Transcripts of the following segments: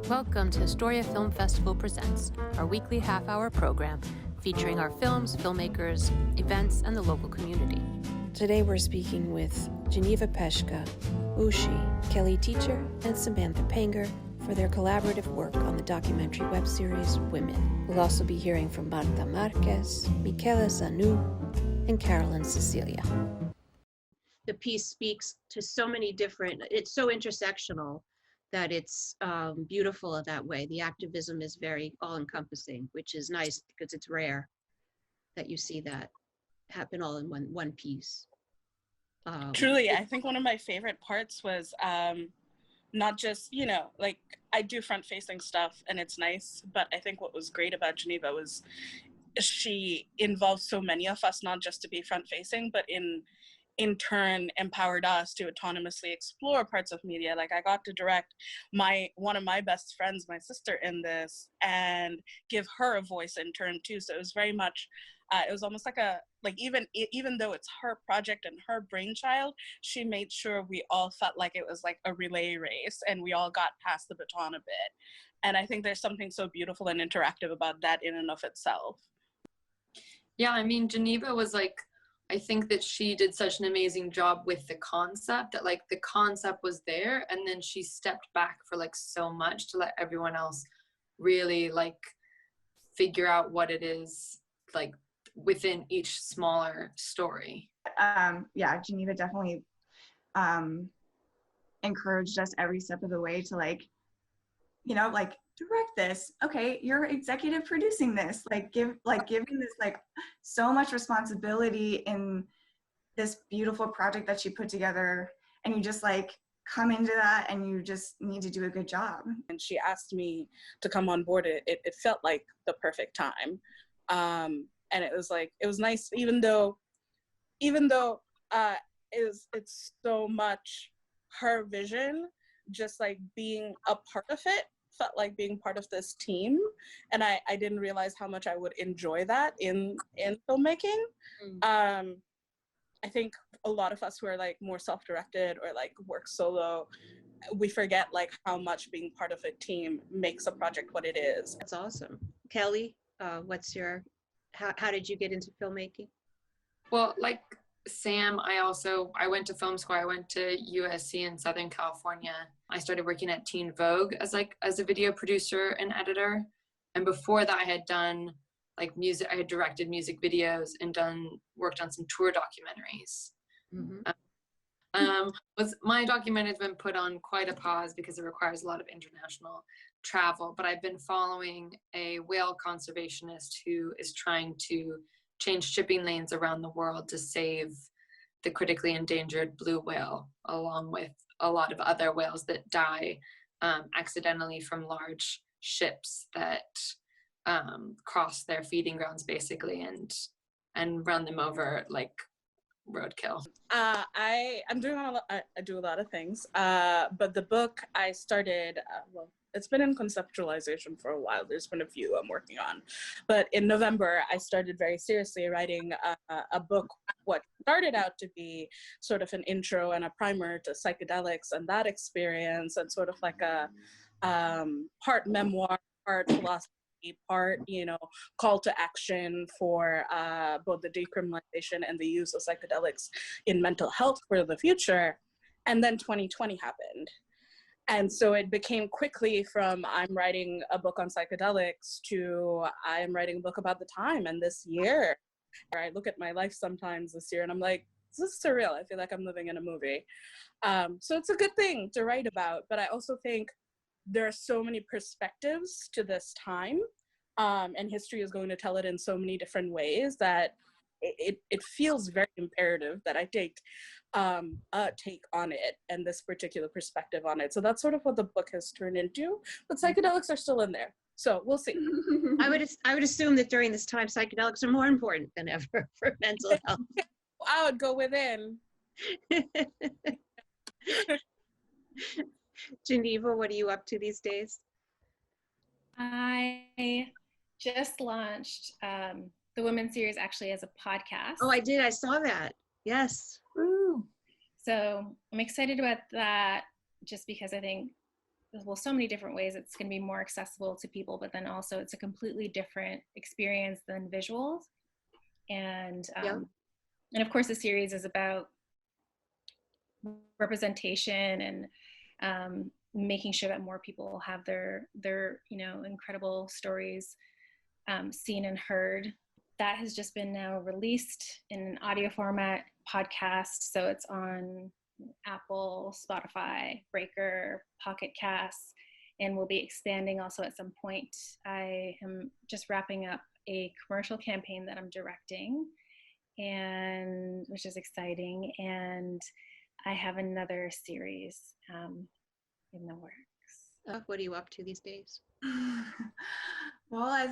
Welcome to Astoria Film Festival Presents, our weekly half-hour program featuring our films, filmmakers, events, and the local community. Today we're speaking with Geneva Peschka, Ushshi, Kelly Teacher, and Samantha Pranger for their collaborative work on the documentary web series Women. We'll also be hearing from Marta Márquez, Michaela Zannou, and Carolynn Cecilia. The piece speaks to so many different, it's so intersectional that it's beautiful that way. The activism is very all-encompassing, which is nice because it's rare that you see that happen all in one piece. Truly, I think one of my favorite parts was not just, like I do front-facing stuff and it's nice, but I think what was great about Geneva was she involved so many of us, not just to be front-facing, but in turn empowered us to autonomously explore parts of media. Like I got to direct one of my best friends, my sister, in this and give her a voice in turn too. So it was very much, it was almost like even though it's her project and her brainchild, she made sure we all felt like it was like a relay race and we all got past the baton a bit. And I think there's something so beautiful and interactive about that in and of itself. Yeah, I mean, Geneva was like, I think that she did such an amazing job with the concept that like the concept was there and then she stepped back for like so much to let everyone else really like figure out what it is like within each smaller story. Yeah, Geneva definitely encouraged us every step of the way to like direct this. Okay, you're executive producing this. Giving this like so much responsibility in this beautiful project that she put together, and you just like come into that and you just need to do a good job. And she asked me to come on board. It felt like the perfect time, and it was nice, even though it's so much her vision. Just like being a part of it felt like being part of this team, and I didn't realize how much I would enjoy that in filmmaking. I think a lot of us who are like more self-directed or like work solo, we forget like how much being part of a team makes a project what it is. That's awesome. Kelly, what's your, how did you get into filmmaking? Well, like Sam, I went to film school. I went to USC in Southern California. I started working at Teen Vogue as a video producer and editor. And before that, I had done like music. I had directed music videos and worked on some tour documentaries. My documentary has been put on quite a pause because it requires a lot of international travel. But I've been following a whale conservationist who is trying to change shipping lanes around the world to save the critically endangered blue whale, along with a lot of other whales that die accidentally from large ships that cross their feeding grounds basically and run them over like roadkill. I'm doing I do a lot of things, but the book I started, it's been in conceptualization for a while. There's been a few I'm working on. But in November, I started very seriously writing a book, what started out to be sort of an intro and a primer to psychedelics and that experience, and sort of like a part memoir, part philosophy, part, call to action for both the decriminalization and the use of psychedelics in mental health for the future. And then 2020 happened. And so it became quickly from I'm writing a book on psychedelics to I'm writing a book about the time. And this year, I look at my life sometimes this year and I'm like, this is surreal. I feel like I'm living in a movie. So it's a good thing to write about. But I also think there are so many perspectives to this time, and history is going to tell it in so many different ways that it feels very imperative that I take a take on it and this particular perspective on it. So that's sort of what the book has turned into, but psychedelics are still in there. So we'll see. I would assume that during this time, psychedelics are more important than ever for mental health. I would go within. Geneva, what are you up to these days? I just launched the Women series actually as a podcast. Oh, I did. I saw that. Yes. Woo. So I'm excited about that just because I think well, so many different ways it's going to be more accessible to people, but then also it's a completely different experience than visuals. And of course the series is about representation and making sure that more people have their incredible stories seen and heard. That has just been now released in an audio format podcast, so it's on Apple, Spotify, Breaker, Pocket Casts, and we'll be expanding also at some point. I am just wrapping up a commercial campaign that I'm directing, and which is exciting, and I have another series in the works. What are you up to these days? Well, as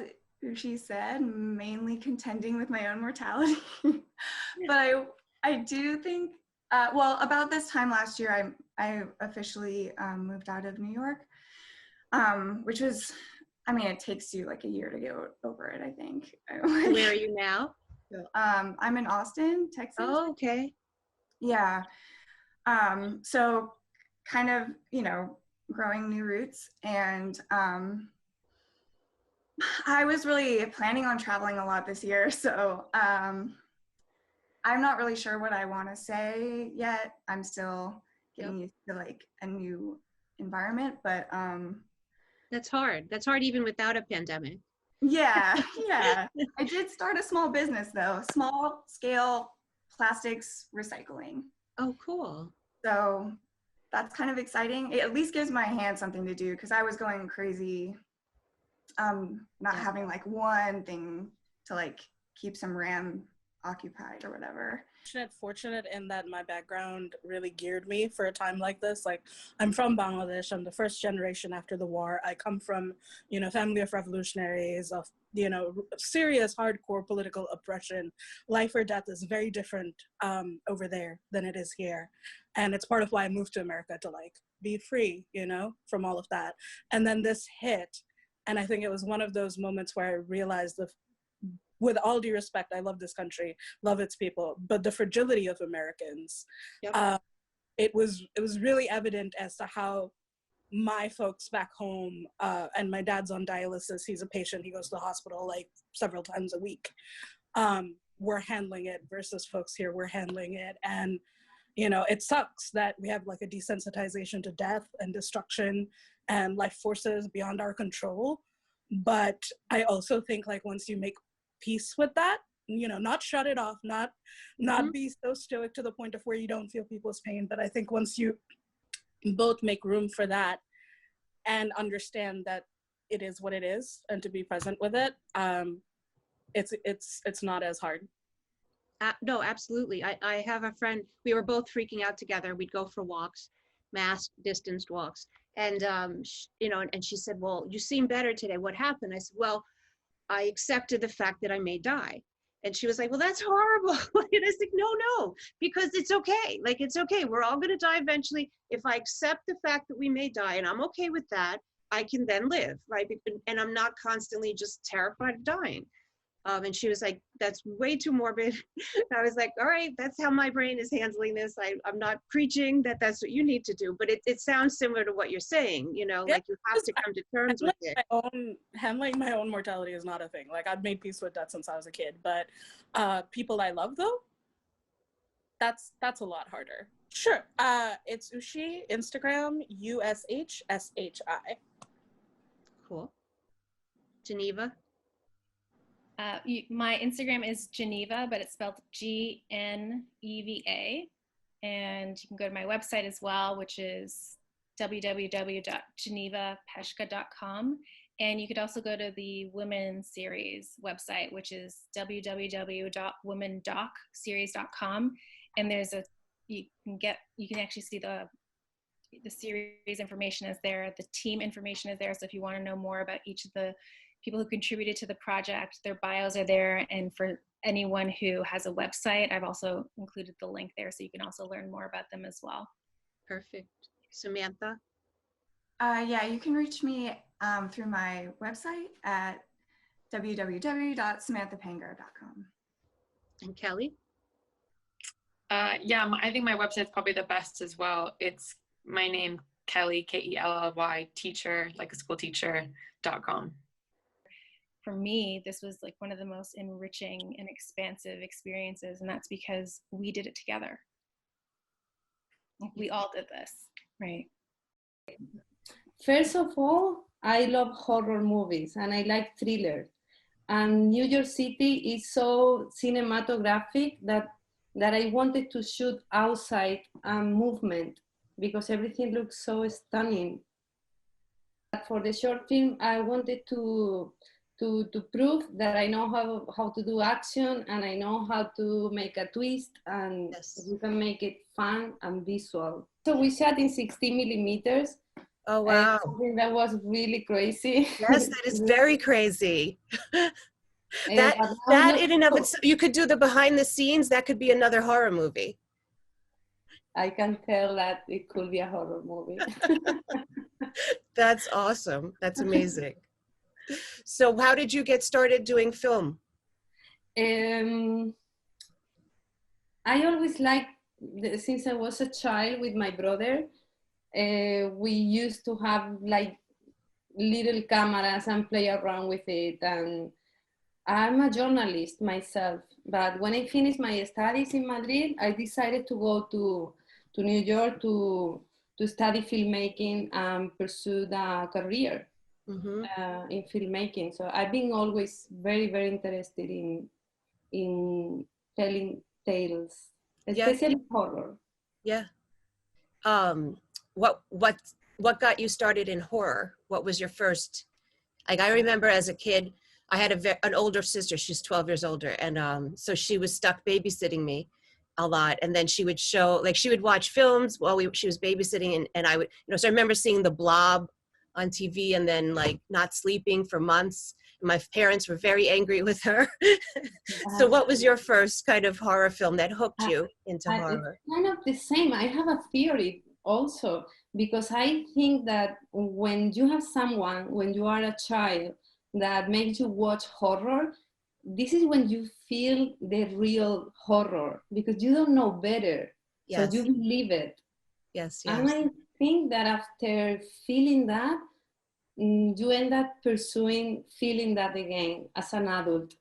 she said, mainly contending with my own mortality. But I do think, well, about this time last year, I officially moved out of New York, which was, I mean, it takes you like a year to get over it, I think. Where are you now? I'm in Austin, Texas. Oh, okay. Yeah. So kind of, growing new roots, and I was really planning on traveling a lot this year, so I'm not really sure what I want to say yet. I'm still getting used to like a new environment, but that's hard. That's hard even without a pandemic. Yeah. I did start a small business though, small scale plastics recycling. Oh, cool. So that's kind of exciting. It at least gives my hands something to do, because I was going crazy not having like one thing to like keep some RAM occupied or whatever. Fortunate in that my background really geared me for a time like this. Like, I'm from Bangladesh. I'm the first generation after the war. I come from, family of revolutionaries, of, serious hardcore political oppression. Life or death is very different over there than it is here. And it's part of why I moved to America, to like be free, from all of that. And then this hit. And I think it was one of those moments where I realized with all due respect, I love this country, love its people, but the fragility of Americans. Yep. It was really evident as to how my folks back home, and my dad's on dialysis, he's a patient, he goes to the hospital like several times a week, we're handling it versus folks here, we're handling it. And, it sucks that we have like a desensitization to death and destruction and life forces beyond our control. But I also think like once you make peace with that, not shut it off, not be so stoic to the point of where you don't feel people's pain, but I think once you both make room for that and understand that it is what it is and to be present with it, it's not as hard. No, absolutely. I have a friend, we were both freaking out together. We'd go for walks, masked, distanced walks. And, and she said, well, you seem better today. What happened? I said, well, I accepted the fact that I may die. And she was like, well, that's horrible. And I was like, no, because it's okay. Like, it's okay. We're all going to die eventually. If I accept the fact that we may die, and I'm okay with that, I can then live, right? And I'm not constantly just terrified of dying. And she was like, that's way too morbid. And I was like, all right, that's how my brain is handling this. I'm not preaching that that's what you need to do, but it sounds similar to what you're saying, like you have to come to terms with it. Handling my own mortality is not a thing. Like, I've made peace with that since I was a kid, but people I love though, that's a lot harder. Sure, it's Ushshi, Instagram, USHSHI. Cool. Geneva? My Instagram is Geneva, but it's spelled Gneva. And you can go to my website as well, which is www.genevapeschka.com. And you could also go to the Women Series website, which is www.womendocseries.com. And there's you can actually see the series information is there, the team information is there. So if you want to know more about each of the people who contributed to the project, their bios are there. And for anyone who has a website, I've also included the link there, so you can also learn more about them as well. Perfect. Samantha? Yeah, you can reach me through my website at www.samanthapanger.com. And Kelly? Yeah, I think my website's probably the best as well. It's my name, Kelly, Kelly, teacher, like a school teacher.com. For me, this was like one of the most enriching and expansive experiences, and that's because we did it together. We all did this, right? First of all, I love horror movies and I like thrillers. And New York City is so cinematographic that I wanted to shoot outside movement because everything looks so stunning. But for the short film, I wanted to prove that I know how to do action and I know how to make a twist and you can make it fun and visual. So we shot in 16 millimeters. Oh, wow. I think that was really crazy. Yes, that is very crazy. that in and of itself, you could do the behind the scenes, that could be another horror movie. I can tell that it could be a horror movie. That's awesome. That's amazing. So how did you get started doing film? I always liked, since I was a child with my brother, we used to have like little cameras and play around with it. And I'm a journalist myself, but when I finished my studies in Madrid, I decided to go to New York to study filmmaking and pursue a career in filmmaking. So I've been always very, very interested in telling tales, especially horror. Yeah. What got you started in horror? What was your first? Like, I remember as a kid, I had an older sister. She's 12 years older, and so she was stuck babysitting me a lot. And then she would she would watch films while she was babysitting, and I would, so I remember seeing The Blob on TV, and then like not sleeping for months. My parents were very angry with her. So what was your first kind of horror film that hooked you into horror? It's kind of the same. I have a theory also, because I think that when you have someone, when you are a child, that makes you watch horror, this is when you feel the real horror, because you don't know better. Yes. So you believe it. Yes, yes. And I think that after feeling that, you end up feeling that again as an adult.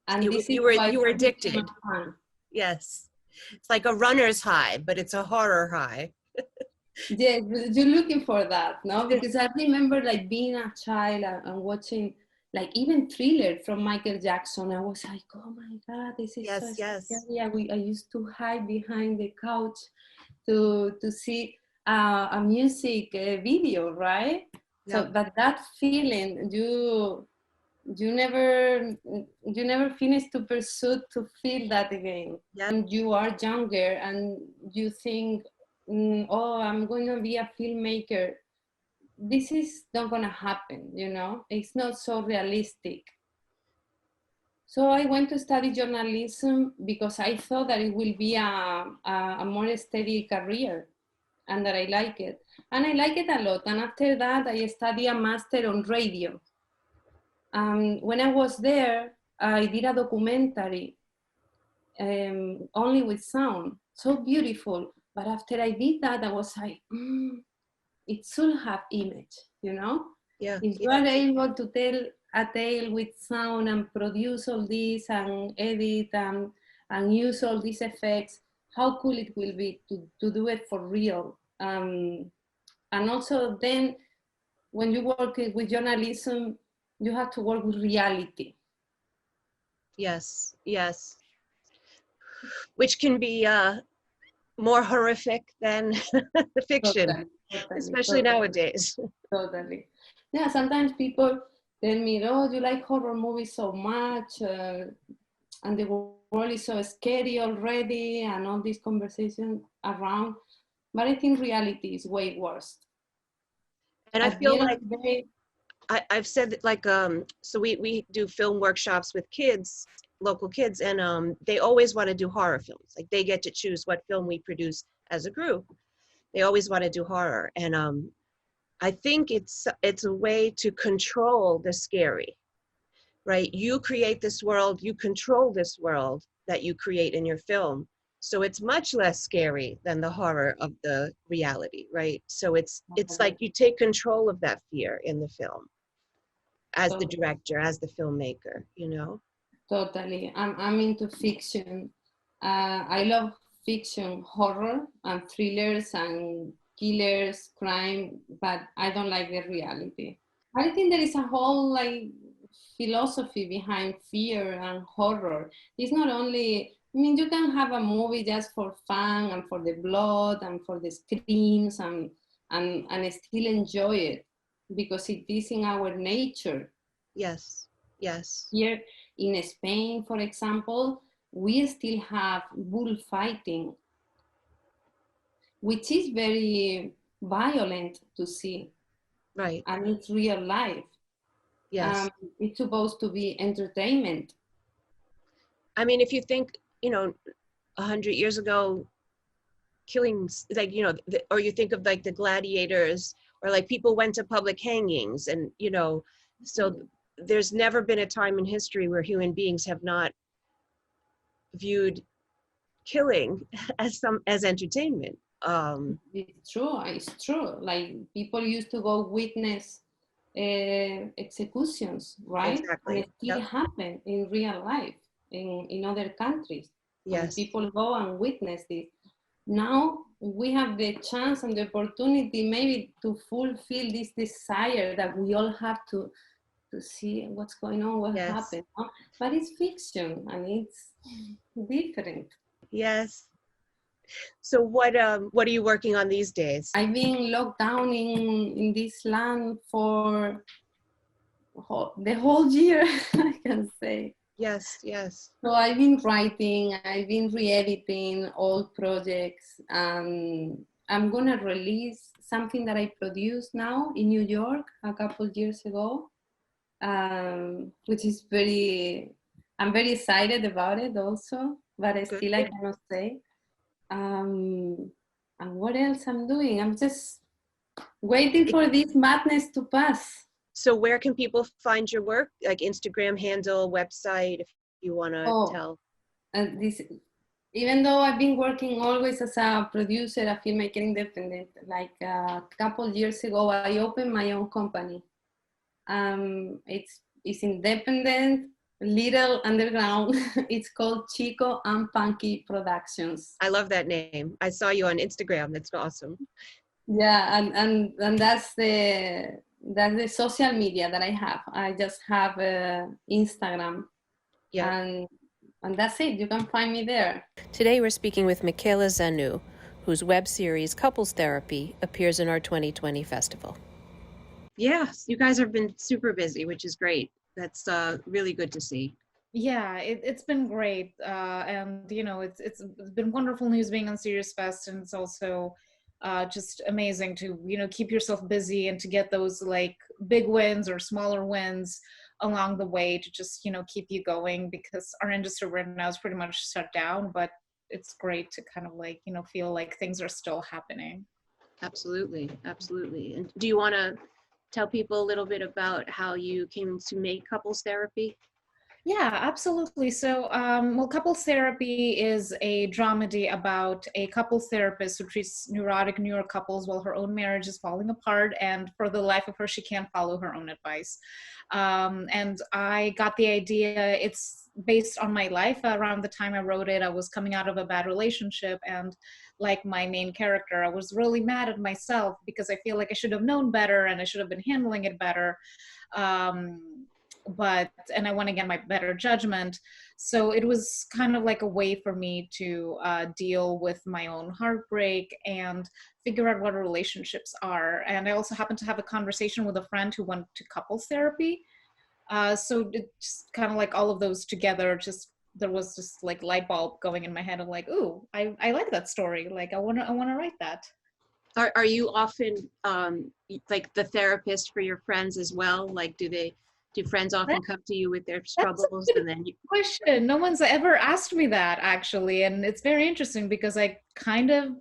And you were addicted. Yes. It's like a runner's high, but it's a horror high. Yeah, you're looking for that, no? Because I remember like being a child and watching like even Thriller from Michael Jackson. I was like, oh my God, this is so scary. I used to hide behind the couch to see a music video, right? Yeah. So, but that feeling, you never finish to pursue to feel that again. Yeah. And you are younger and you think, oh, I'm going to be a filmmaker. This is not going to happen, It's not so realistic. So I went to study journalism because I thought that it will be a more steady career and that I like it. And I like it a lot. And after that, I studied a master on radio. When I was there, I did a documentary only with sound, so beautiful. But after I did that, I was like, it should have image, Yeah. If you are able to tell a tale with sound and produce all this and edit and use all these effects, how cool it will be to do it for real. And also then, when you work with journalism, you have to work with reality. Yes, yes. Which can be more horrific than the fiction, especially nowadays. Totally. Yeah, sometimes people tell me, oh, you like horror movies so much, and the world is so scary already, and all these conversations around. But I think reality is way worse. And I feel like I've said that, like, so we do film workshops with kids, local kids, and they always want to do horror films. Like, they get to choose what film we produce as a group. They always want to do horror. And I think it's a way to control the scary, right? You create this world, you control this world that you create in your film. So it's much less scary than the horror of the reality, right? So it's like you take control of that fear in the film as the director, as the filmmaker, you know? Totally. I'm into fiction. I love fiction, horror and thrillers and killers, crime, but I don't like the reality. I think there is a whole like philosophy behind fear and horror. It's not only, I mean, you can have a movie just for fun and for the blood and for the screams and still enjoy it because it is in our nature. Yes, yes. Here in Spain, for example, we still have bullfighting, which is very violent to see. Right. And it's real life. Yes. It's supposed to be entertainment. I mean, if you think, you know, 100 years ago, killings, like, you know, or you think of like the gladiators, or like people went to public hangings, and, you know, so there's never been a time in history where human beings have not viewed killing as entertainment. It's true. Like people used to go witness executions, right? Exactly. And it still happen in real life in other countries. Yes. And people go and witness this. Now we have the chance and the opportunity maybe to fulfill this desire that we all have to see what's going on, what happened. No? But it's fiction and it's different. Yes. So what are you working on these days? I've been locked down in this land for the whole year, I can say. Yes, yes. So I've been writing, I've been re-editing old projects, and I'm gonna release something that I produced now in New York a couple years ago, which is I'm very excited about it also, but still I cannot say. And what else I'm doing? I'm just waiting for this madness to pass. So where can people find your work? Like Instagram handle, website, if you want to tell. Even though I've been working always as a producer, a filmmaker independent, like a couple years ago, I opened my own company. It's independent, little underground. It's called Chico and Punky Productions. I love that name. I saw you on Instagram. That's awesome. Yeah, and that's the social media that I have. I just have Instagram. Yeah. And that's it. You can find me there. Today we're speaking with Michaela Zannou, whose web series Couples Therapy appears in our 2020 festival. Yes, you guys have been super busy, which is great. That's really good to see. Yeah, it's been great. And, you know, it's been wonderful news being on Serious Fest, and it's also just amazing to, you know, keep yourself busy and to get those like big wins or smaller wins along the way to just, you know, keep you going, because our industry right now is pretty much shut down, but it's great to kind of like, you know, feel like things are still happening. Absolutely, absolutely. And do you want to tell people a little bit about how you came to make Couples Therapy? Yeah, absolutely. So, well, Couples Therapy is a dramedy about a couples therapist who treats neurotic New York couples while her own marriage is falling apart, and for the life of her, she can't follow her own advice. And I got the idea, it's based on my life. Around the time I wrote it, I was coming out of a bad relationship, and like my main character, I was really mad at myself because I feel like I should have known better and I should have been handling it better. And I want to get my better judgment. So it was kind of like a way for me to deal with my own heartbreak and figure out what relationships are. And I also happened to have a conversation with a friend who went to couples therapy. So it's kind of like all of those together, just there was just like light bulb going in my head of like, ooh, I like that story. Like I want to write that. Are you often like the therapist for your friends as well? Like do friends often come to you with their struggles? And then question. No one's ever asked me that, actually, and it's very interesting because I kind of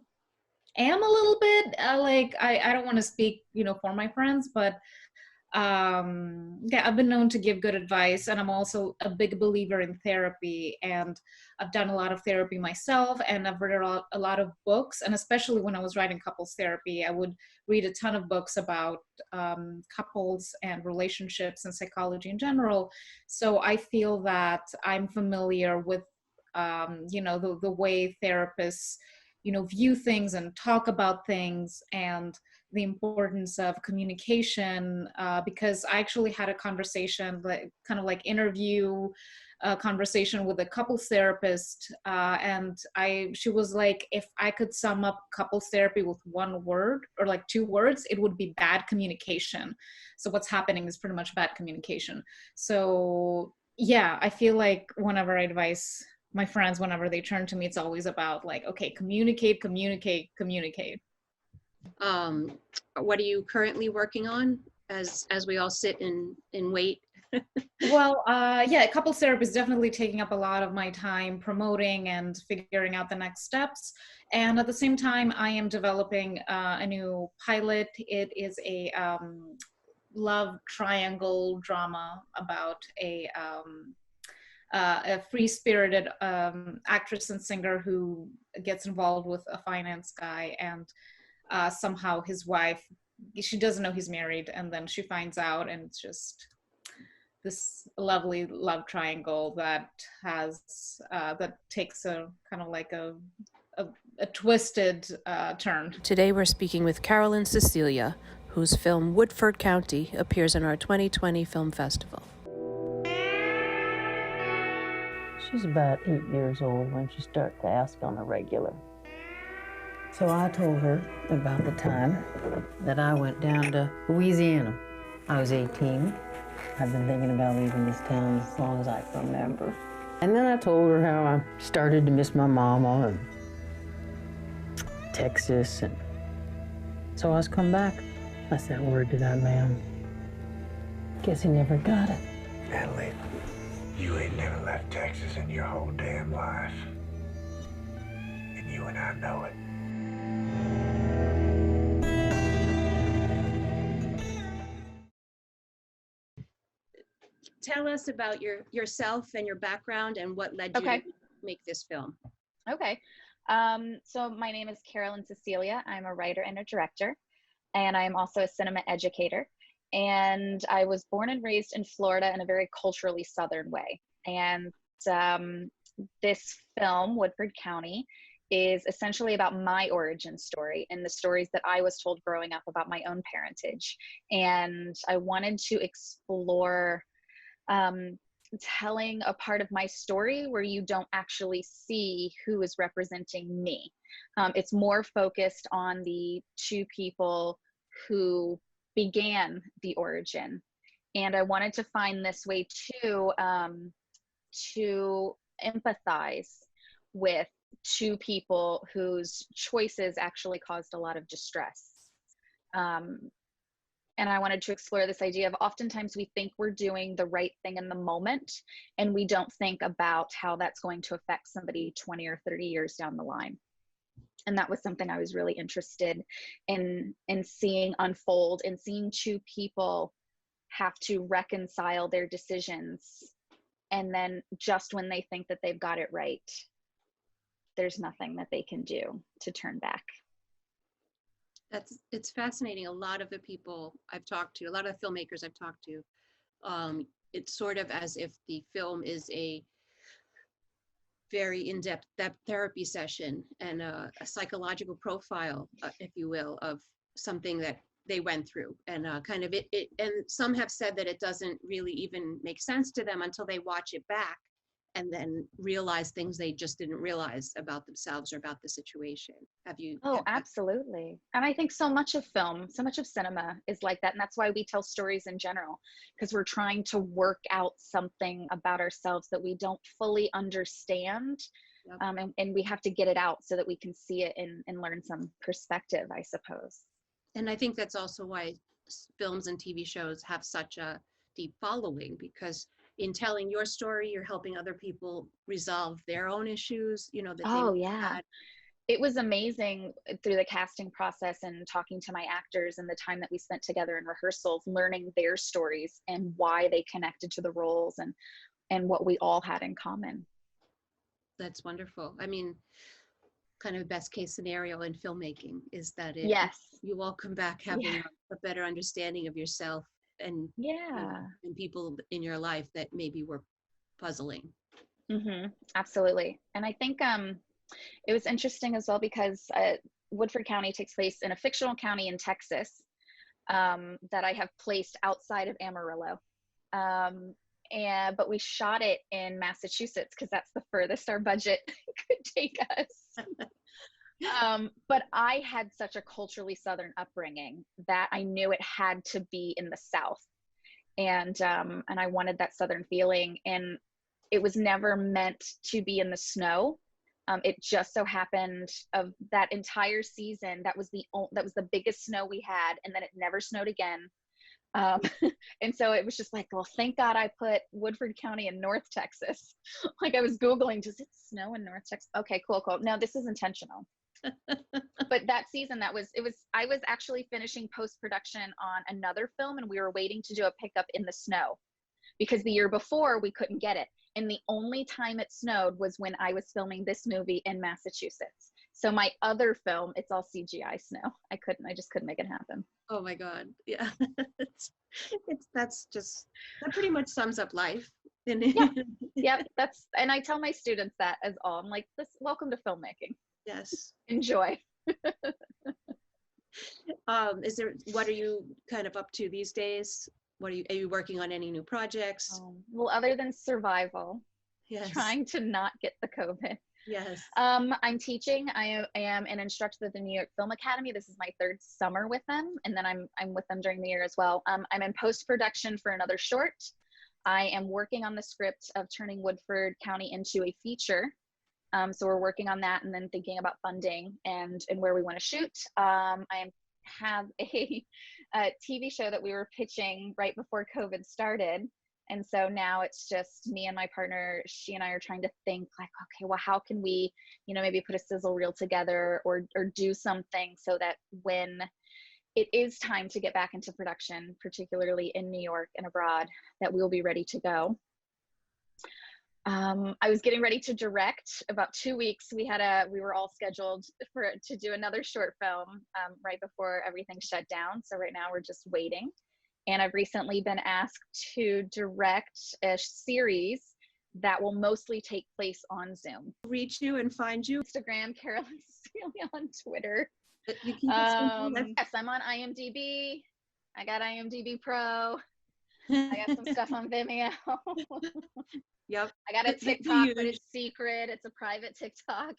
am a little bit like I don't want to speak, you know, for my friends, but yeah, I've been known to give good advice, and I'm also a big believer in therapy, and I've done a lot of therapy myself, and I've read a lot of books, and especially when I was writing couples therapy, I would read a ton of books about couples and relationships and psychology in general. So I feel that I'm familiar with you know, the way therapists, you know, view things and talk about things, and the importance of communication, because I actually had a conversation, like kind of like interview conversation with a couples therapist, and she was like, if I could sum up couples therapy with one word or like two words, it would be bad communication. So what's happening is pretty much bad communication. So yeah, I feel like whenever I advise my friends, whenever they turn to me, it's always about like, okay, communicate, communicate, communicate. What are you currently working on as we all sit and wait? Well, yeah, couples therapy is definitely taking up a lot of my time promoting and figuring out the next steps. And at the same time, I am developing a new pilot. It is a love triangle drama about a free-spirited actress and singer who gets involved with a finance guy, and somehow his wife, she doesn't know he's married, and then she finds out, and it's just this lovely love triangle that has that takes a kind of like a twisted turn. Today we're speaking with Carolynn Cecilia, whose film Woodford County appears in our 2020 film festival. She's about 8 years old when she started to ask on a regular. So I told her about the time that I went down to Louisiana. I was 18. I've been thinking about leaving this town as long as I can remember. And then I told her how I started to miss my mama and Texas, and so I was come back. I said a word to that man. Guess he never got it. Natalie, you ain't never left Texas in your whole damn life. And you and I know it. Tell us about yourself and your background and what led you to make this film. Okay. So my name is Carolynn Cecilia. I'm a writer and a director, and I'm also a cinema educator. And I was born and raised in Florida in a very culturally Southern way. And this film, Woodford County, is essentially about my origin story and the stories that I was told growing up about my own parentage. And I wanted to explore telling a part of my story where you don't actually see who is representing me. It's more focused on the two people who began the origin. And I wanted to find this way to empathize with two people whose choices actually caused a lot of distress. And I wanted to explore this idea of oftentimes we think we're doing the right thing in the moment, and we don't think about how that's going to affect somebody 20 or 30 years down the line. And that was something I was really interested in seeing unfold, and seeing two people have to reconcile their decisions. And then just when they think that they've got it right, there's nothing that they can do to turn back. It's fascinating. A lot of the people I've talked to, a lot of the filmmakers I've talked to, it's sort of as if the film is a very in-depth therapy session and a psychological profile, if you will, of something that they went through. And kind of it, and some have said that it doesn't really even make sense to them until they watch it back and then realize things they just didn't realize about themselves or about the situation. Have you? Oh, absolutely. And I think so much of film, so much of cinema is like that. And that's why we tell stories in general, because we're trying to work out something about ourselves that we don't fully understand. Yep. And we have to get it out so that we can see it and learn some perspective, I suppose. And I think that's also why films and TV shows have such a deep following, because in telling your story, you're helping other people resolve their own issues, you know, that they had. it was amazing through the casting process and talking to my actors and the time that we spent together in rehearsals, learning their stories and why they connected to the roles and what we all had in common. That's wonderful. I mean, kind of best case scenario in filmmaking is that you all come back having a better understanding of yourself and and people in your life that maybe were puzzling. Absolutely. And I think it was interesting as well because Woodford County takes place in a fictional county in Texas that I have placed outside of Amarillo. But we shot it in Massachusetts because that's the furthest our budget could take us. But I had such a culturally Southern upbringing that I knew it had to be in the South. And I wanted that Southern feeling. And it was never meant to be in the snow. It just so happened of that entire season, that was the biggest snow we had, and then it never snowed again. And so it was just like, well, thank God I put Woodford County in North Texas. Like I was Googling, does it snow in North Texas? Okay, cool. No, this is intentional. But that season, I was actually finishing post-production on another film, and we were waiting to do a pickup in the snow because the year before we couldn't get it. And the only time it snowed was when I was filming this movie in Massachusetts. So my other film, it's all CGI snow. I just couldn't make it happen. Oh my God. Yeah. that pretty much sums up life. Yep. And I tell my students that as all. I'm like, welcome to filmmaking. Yes. Enjoy. What are you kind of up to these days? Are you working on any new projects? Well, other than survival, trying to not get the COVID. Yes. I'm teaching. I am an instructor at the New York Film Academy. This is my third summer with them, and then I'm with them during the year as well. I'm in post-production for another short. I am working on the script of turning Woodford County into a feature. So we're working on that and then thinking about funding and where we want to shoot. I have a TV show that we were pitching right before COVID started. And so now it's just me and my partner. She and I are trying to think like, okay, well, how can we, maybe put a sizzle reel together or do something so that when it is time to get back into production, particularly in New York and abroad, that we'll be ready to go. I was getting ready to direct. About 2 weeks, we were all scheduled to do another short film right before everything shut down. So right now we're just waiting. And I've recently been asked to direct a series that will mostly take place on Zoom. Reach you and find you. Instagram, Carolynn Cecilia on Twitter. You yes, I'm on IMDb. I got IMDb Pro. I got some stuff on Vimeo. Yep. I got a TikTok, but it's secret. It's a private TikTok.